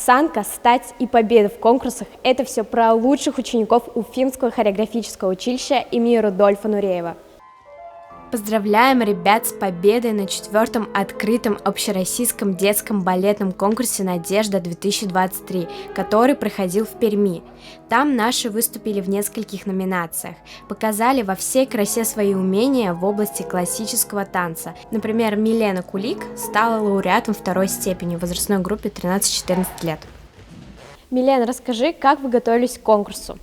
Осанка, стать и победы в конкурсах – это все про лучших учеников Уфимского хореографического училища имени Рудольфа Нуреева. Поздравляем ребят с победой на 4-м открытом общероссийском детском балетном конкурсе «Надежда-2023», который проходил в Перми. Там наши выступили в нескольких номинациях, показали во всей красе свои умения в области классического танца. Например, Милена Кулик стала лауреатом 2-й степени в возрастной группе 13-14 лет. Милена, расскажи, как вы готовились к конкурсу?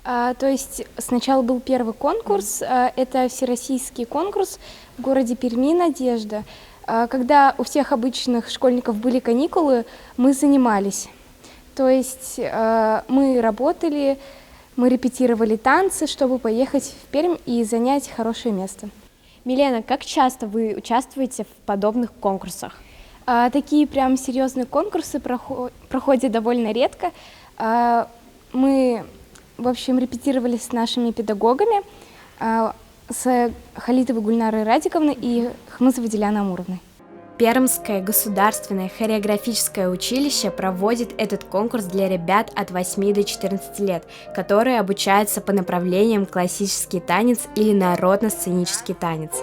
То есть сначала был первый конкурс, это всероссийский конкурс в городе Перми «Надежда». Когда у всех обычных школьников были каникулы, мы занимались. То есть мы работали, мы репетировали танцы, чтобы поехать в Пермь и занять хорошее место. Милена, как часто вы участвуете в подобных конкурсах? Такие прям серьезные конкурсы проходят довольно редко. Мы в общем, репетировали с нашими педагогами, с Халитовой Гульнарой Радиковной и Хмызовой Диляной Амуровной. Пермское государственное хореографическое училище проводит этот конкурс для ребят от 8 до 14 лет, которые обучаются по направлениям классический танец или народно-сценический танец.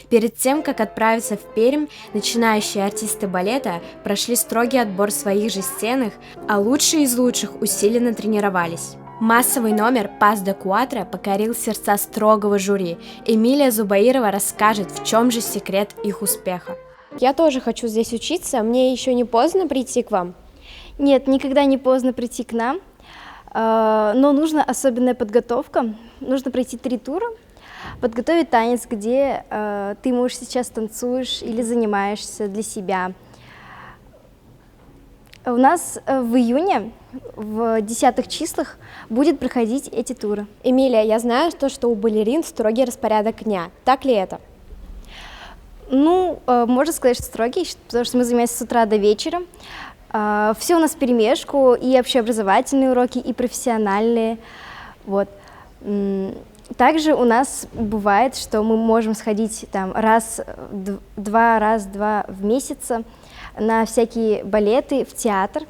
Перед тем, как отправиться в Пермь, начинающие артисты балета прошли строгий отбор своих же сценах, а лучшие из лучших усиленно тренировались. Массовый номер «Пас де Куатро» покорил сердца строгого жюри. Эмилия Зубаирова расскажет, в чем же секрет их успеха. Я тоже хочу здесь учиться, мне еще не поздно прийти к вам? Нет, никогда не поздно прийти к нам, но нужна особенная подготовка. Нужно пройти 3 тура, подготовить танец, где ты, может, сейчас танцуешь или занимаешься для себя. У нас в июне, в 10-х числах, будет проходить эти туры. Эмилия, я знаю, что у балерин строгий распорядок дня. Так ли это? Ну, можно сказать, что строгий, потому что мы занимаемся с утра до вечера. Все у нас вперемешку, и общеобразовательные уроки, и профессиональные. Вот. Также у нас бывает, что мы можем сходить там раз-два в месяц на всякие балеты в театр,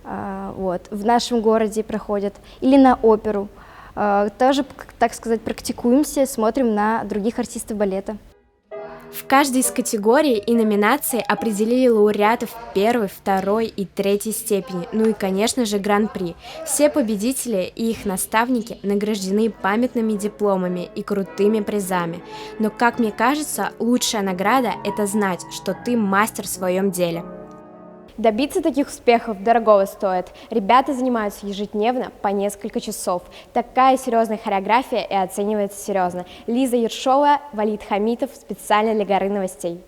вот, в нашем городе проходят, или на оперу. Тоже, так сказать, практикуемся, смотрим на других артистов балета. В каждой из категорий и номинаций определили лауреатов 1-й, 2-й и 3-й степени, ну и, конечно же, гран-при. Все победители и их наставники награждены памятными дипломами и крутыми призами. Но, как мне кажется, лучшая награда – это знать, что ты мастер в своем деле. Добиться таких успехов дорогого стоит. Ребята занимаются ежедневно по несколько часов. Такая серьезная хореография и оценивается серьезно. Лиза Ершова, Валид Хамитов, специально для Горы новостей.